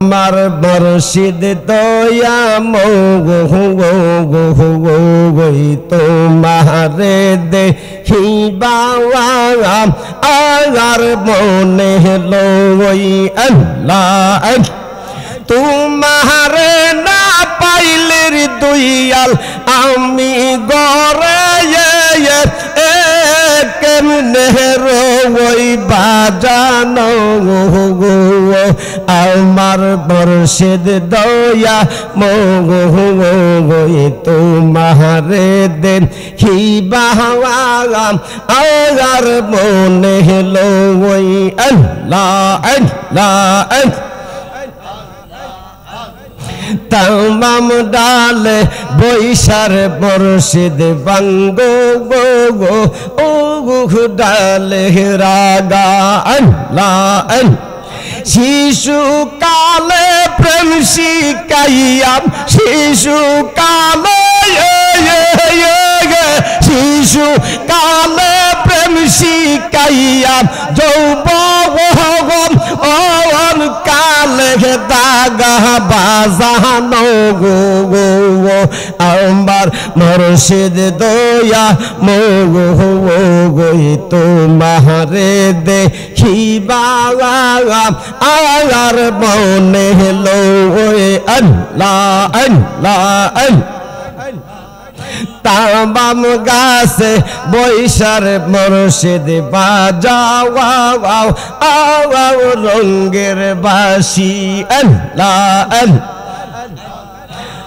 আমার মুর্শিদ দয়া মগই তোমারে দেখিবা আর মনে লই আল্লাহ তোমারে না পাইলে দুইয়াল আমি গরে কেমনে রই বাজানো আমার মুর্শিদ দয়া মগই তোমারে দেখিবা আর মনে লই আল্লাহ আল্লাহ তামাম ডালে বৈশার মুর্শিদ বাঙ্গো গো গো ও গো ডালে রাগা আল্লাহ শিশু কালে প্রেম শিকাইয়াম শিশু কালে শিশু কালে প্রেম শিকাইয়াম যৌবন ওন কালে দাগা বাজানো গো গো আমার মুর্শিদ দয়া মগই তোমারে দেখিবা আর মনে লই আল্লাহ আল্লাহ তামাম গাছে বৈশার মুর্শিদ বাজাও রঙ্গের বাসি আল্লাহ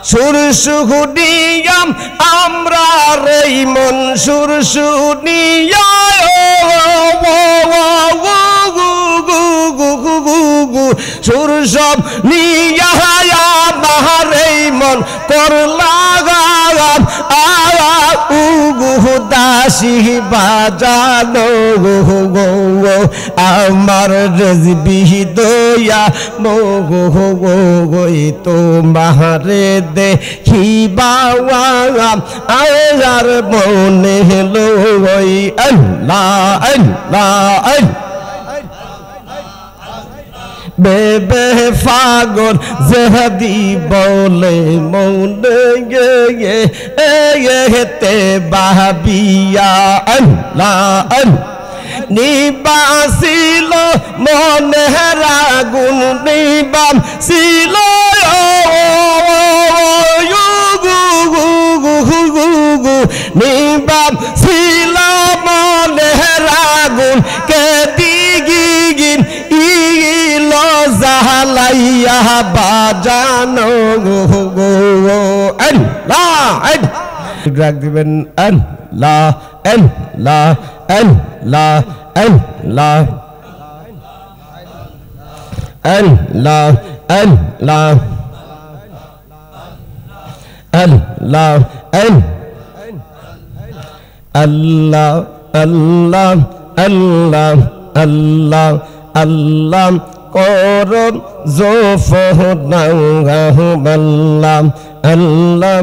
সুর সুনিয়াম আমরা রে মন সুর সুনিয়া সুর সব নিয়া বাহারে মন করলা দাসী বাজানো আমার রেজবি দয়া মগই তোমারে দেখিবা আর মনে লই আল্লাহ আল্লাহ বেবে ফাগর জেহাদি বলে মনে গে বাবিয়া আল্লাহ নিবাসিল মনে রাগুন নিবাসিল নিবাসিল মনে রাগুন কে দিগিন জাহালাইয়া বাজানো গো আল্লাহ ডাক দিবেন আল্লাহ আল্লাহ আল্লাহ আল্লাহ আল্লাহ আল্লাহ আল্লাহ আল্লাহ আল্লাহ আল্লাহ আল্লাহ আল্লাহ করম জোফনাও আল্লাহ আল্লাহ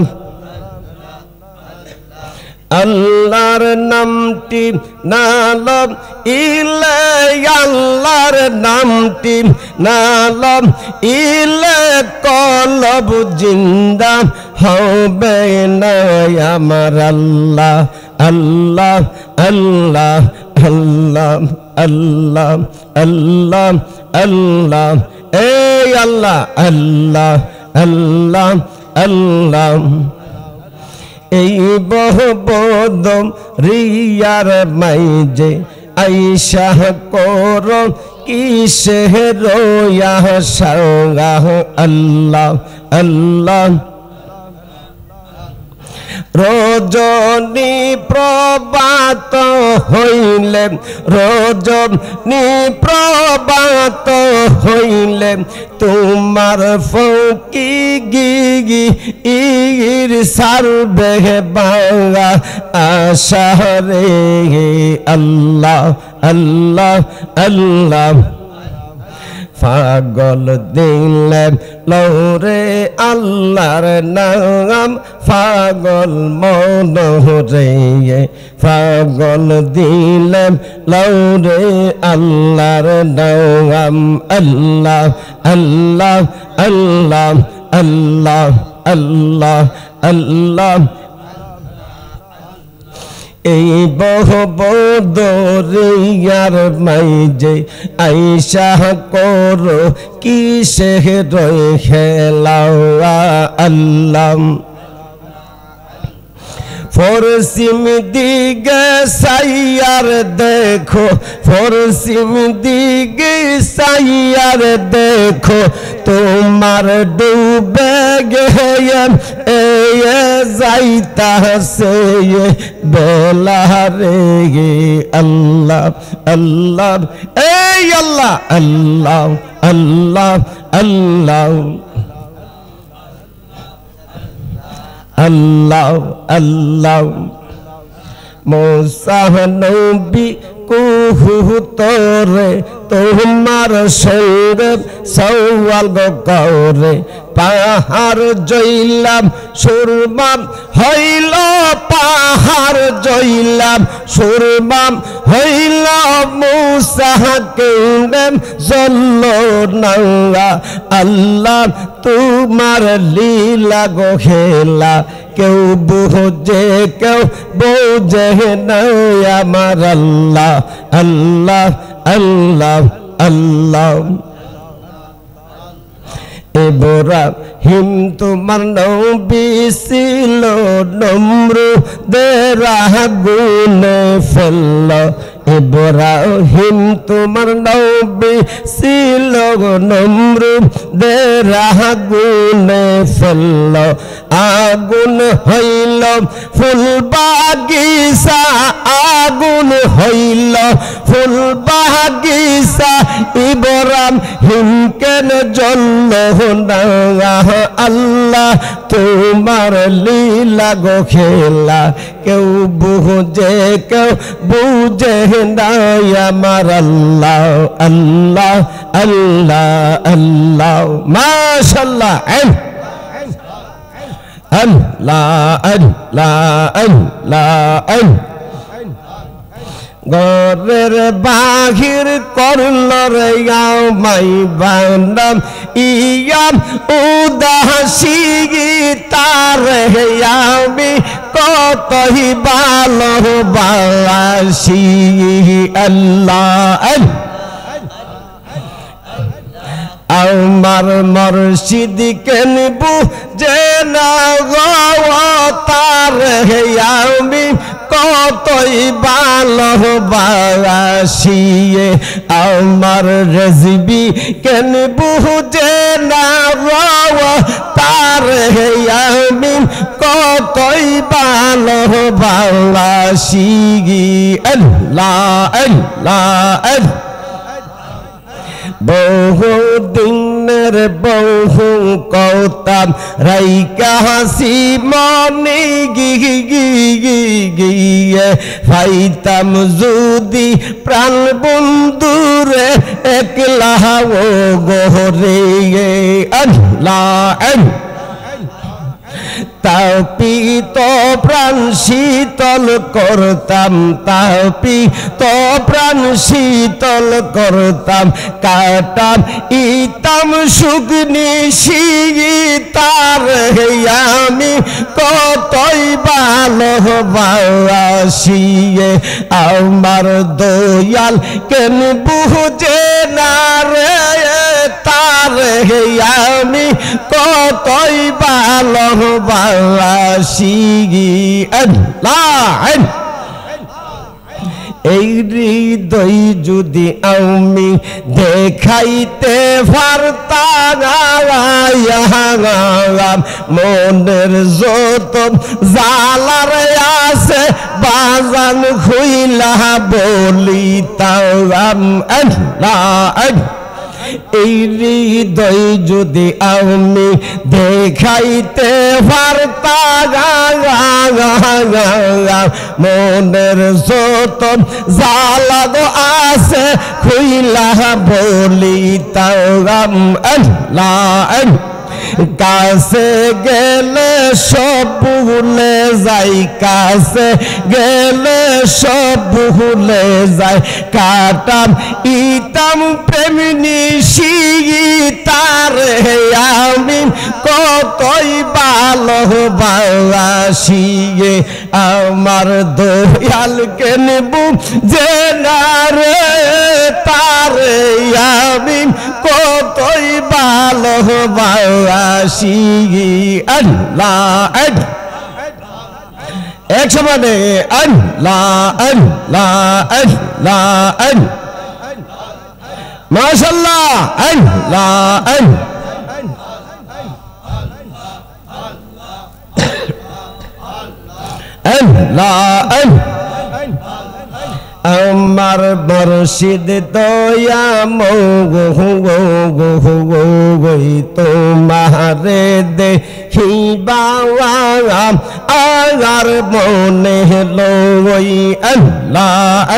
আল্লাহর নামটি নালম ইলে আল্লাহর নামটি নালম ইলে কলব জিন্দা হবে না আমার আল্লাহ আল্লাহ আল্লাহ আল্লাহ আল্লাহ আল্লাহ আল্লাহ এই আল্লাহ আল্লাহ আল্লাহ আল্লাহ এই বহবদম রিয়ার মাইজে আইসা কর কিসে রোয়া সাঙ্গাহ আল্লাহ আল্লাহ রজনী প্রভাত হইলে রজনী প্রভাত হইলে তোমার ফকি গিগি ইর সারবে বাংলা আশারে আল্লাহ আল্লাহ আল্লাহ পাগল দিলে লৌরে আল্লাহর নাম পাগল মন রে পাগল দিলে লৌরে আল্লাহর নাম আল্লাহ আল্লাহ আল্লাহ আল্লাহ আল্লাহ আল্লাহ এই বদরিয়ার মাইজে আইসা করো কিসে রয়ে খেলাও আল্লাহ ফরসিম দিগে সাইয়ার দেখো ফরসিম দিগে সাইয়ার দেখো তোমার ডুবে গেয়ে যাইতাছে বেলা রে আল্লাহ আল্লাহ এই আল্লাহ আল্লাহ আল্লাহ আল্লাহ আল্লাহ আল্লাহ মুসা নবী কুহুতরে তোমার সঙ্গে সওয়াল করে পাহাড় জইলাম সুরমাম হইল পাহাড় জইলাম সুরমাম হইল মুসা কেন্দ্র জল্ল না আল্লাহ তোমার লীলা গো খেলা কেউ বোঝে না আমার আল্লাহ আল্লাহ আল্লাহ আল্লাহ ইব্রাহিম তোমার নবী ছিল নমরুদের আগুনে ফেলল ইব্রাহিম তোমার নবী ছিল নমরুদের আগুনে ফেলল আগুন হইল ফুল বাগিচা আগুন হইল ফুল বাগিচা ইব্রাহিম কেন জ্বলল না আল্লাহ তোমার লীলা গো খেলা কেউ বুঝে না আমার আল্লাহ আল্লাহ আল্লাহ আল্লাহ মাশাআল্লাহ আল্লাহ আল্লাহ আল্লাহ গরের বাহির করল রে মাই বান্দাম ইয়াম উদাসী তার আমি কতই ভালোবাসি আল্লাহ আমার মুর্শিদ কেন বুঝে না গো তার আমি কতই ভালোবাসি আমার রেজবি কেন বুঝে না গো তার আমি কতই ভালোবাসি আল্লাহ আল্লাহ বহু দিনের বহু কৌতাম রাইকা হাসি মনে গিয়ে ফাইতাম যদি প্রাণ বন্ধুরে একলা ও গোরে আল্লাহ তাপিত প্রাণ শীতল করতাম তাপিত প্রাণ শীতল করতাম কাটাম ইতাম শুকনি শীতার আমি কতই ভালোবাসি আমার দয়াল কেন বুঝে না রে তার আমি কতই ভালোবাসি আল্লাহ এই হৃদয় যদি আমি দেখাইতে পারতাম মনের যত জালার আছে বাজান খুইলা বলিতাম আল্লাহ এই হৃদয় যদি আমি দেখাইতে পারতাম মনের যত জ্বালা গো আছে খুইলা বলিতাম আল্লাহ কাছে গেলে সব ভুলে যাই কাছে গেলে সব ভুলে যাই কাটাম ইতাম প্রেম নিশিতারে আমি কতই ভালোবাসি আমার দয়ালকে নেবু যে না রে তারে আমি কতই ভালোবাসি আল্লাহ এক সমানে আল্লাহ আল্লাহ আল্লাহ মাশাআল্লাহ আল্লাহ আল্লাহ আমার মুর্শিদ দয়া মোগই তোমারে দেখিবা আর মনে লই আল্লাহ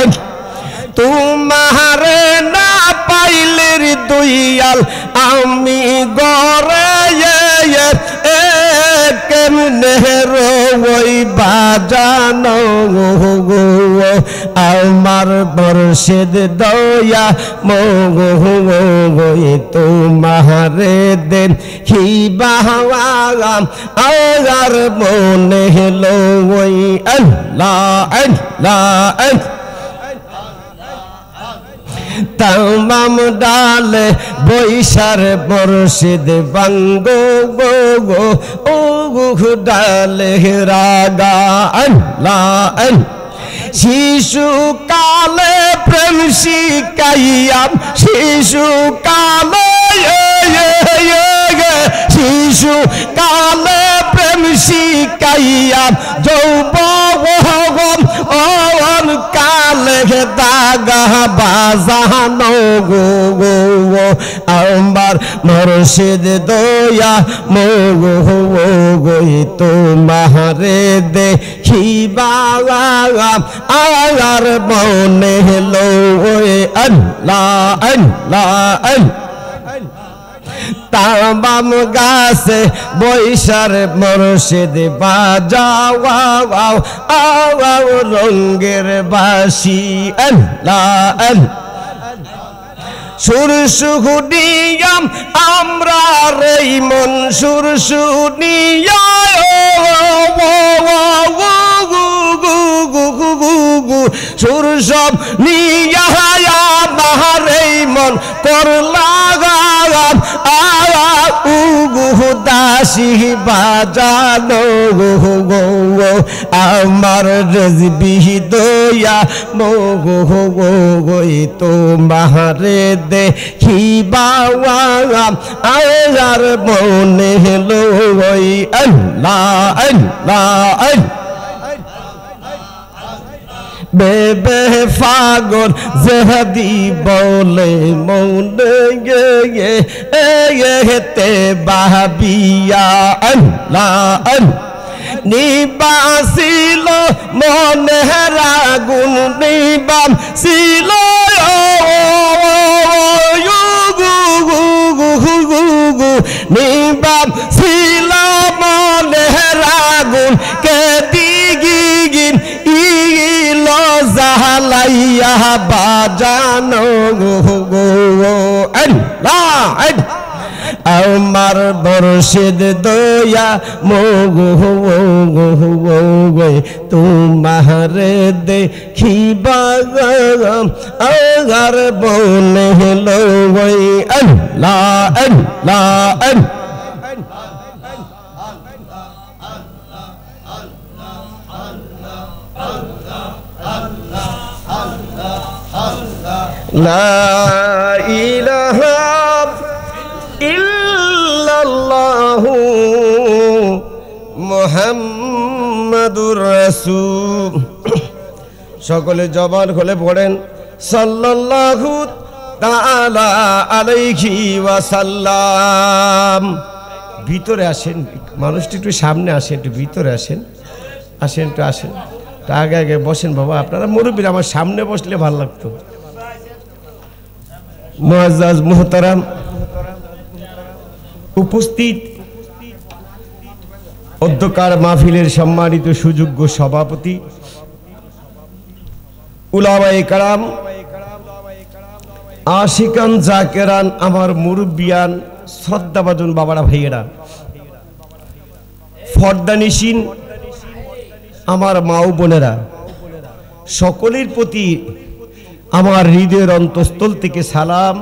তোমারে না পাইলে দয়াল আমি গরে কেমনে রই বাজানো আমার মুর্শিদ দয়া মোগই তোমারে দেখিবা আর মনে লই আল্লাহ আল্লাহ তামাম ডালে বৈশার মুর্শিদ বাঙ্গো গো গো ও গো ডালে রাগা আল্লাহ শিশু কালে প্রেম শিকাইয়াম শিশু কালে শিশু কালে প্রেম শিকাইয়াম যৌবন ওন কালে দাগা বাজানো গো গো আমার মুর্শিদ দয়া মোগই তোমারে দেখিবা আর মনে লই আল্লাহ আল্লাহ তামাম গাছে বৈশার মুর্শিদ বাজাও রঙ্গের বাসি আল্লাহ সুর সুহুনিয়াম আমরা রে মন সুর সুনিয়া সুর সব নিয়া মারে মন করলা দাসী বাজানো গো আমার রেজবি দয়া মোগই তোমারে দেখিবা আর মনে লই আল্লাহ আল্লাহ বেবে ফাগর জেহাদি বলে মনে গে বাবিয়া আল্লাহ নিবাসিল মনে রাগুন নিবাম ছিল নিবাম ছিল মনে রাগুন কে দিগিন জালাইয়া বাজানো গো আল্লাহ আমার মুর্শিদ দয়া মোগই তোমারে দেখিবা আর মনে লই আল্লাহ আল্লাহ লা ইলাহা ইল্লাল্লাহু মুহাম্মাদুর রাসূল। সকলে জবান খুলে পড়েন সাল্লাল্লাহু তাআলা আলাইহি ওয়াসাল্লাম। ভিতরে আসেন, মানুষটি একটু সামনে আসেন, একটু ভিতরে আসেন, আসেন একটু আসেন, আগে আগে বসেন বাবা। আপনারা মুরব্বীরা আমার সামনে বসলে ভালো লাগতো। মুআজ্জাজ মুহতারাম উপস্থিত, অধ্যকার মাহফিলের সম্মানিত সুযোগ্য সভাপতি, উলামায়ে কেরাম, আশিকান জাকেরান, আমার মুরব্বিয়ান, শ্রদ্ধাভাজন বাবারা ভাইয়েরা, ফর্দানিসীন আমার মা ও বোনেরা, সকলের প্রতি আমার হৃদয়ের অন্তঃস্থল থেকে সালাম।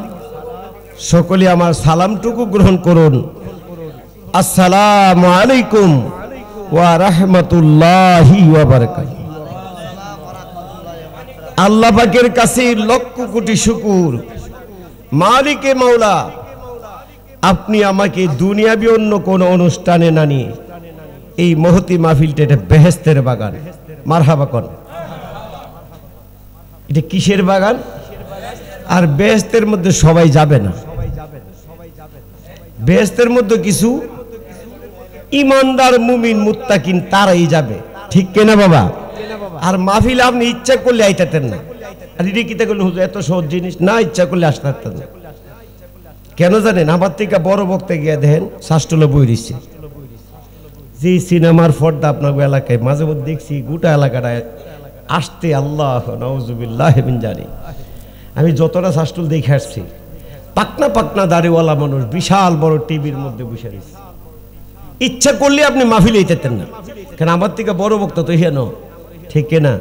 সকলে আমার সালামটুকু গ্রহণ করুন। আসসালামু আলাইকুম ওয়া রাহমাতুল্লাহি ওয়া বারাকাতুহু। আল্লাহ পাকের কাছে লক্ষ কোটি শুকর, মালিকে মাওলা, আপনি আমাকে দুনিয়াবি অন্য কোন অনুষ্ঠানে না নিয়ে এই মহতি মাহফিলটা, এটা বেহেশতের বাগান। মারহাবা কর। এটা কিসের বাগান? আর বেহেশতের মধ্যে সবাই যাবে না, বেহেশতের মধ্যে কিছু ইমানদার মুমিন মুত্তাকিন তারাই যাবে, ঠিক কিনা বাবা? আর মাহফিল আপনি ইচ্ছা করলে আইতাতেন না, আর এটা কিতা করলে হুজুর এত সহজ জিনিস না, ইচ্ছা করলে আসতে পারতেন না। কেন জানেন? আমার থেকে বড় বক্তা গিয়ে দেখেন শাসটুলো বই দিচ্ছে। যে সিনেমার পর্দা আপনার এলাকায় মাঝে মধ্যে দেখছি, গোটা এলাকাটায় আসতে আল্লাহ নাউজুবিল্লাহ মিন জানি। আমি যতটা শাসটুল দেখে আসছি, পাকনা পাকনা দাড়িওয়ালা মানুষ বিশাল বড় টিভির মধ্যে বসে রয়েছে। ইচ্ছা করলে আপনি মাহফিলে যেতেন না, কারণ আমার থেকে বড় বক্তা তো হেন, ঠিক না?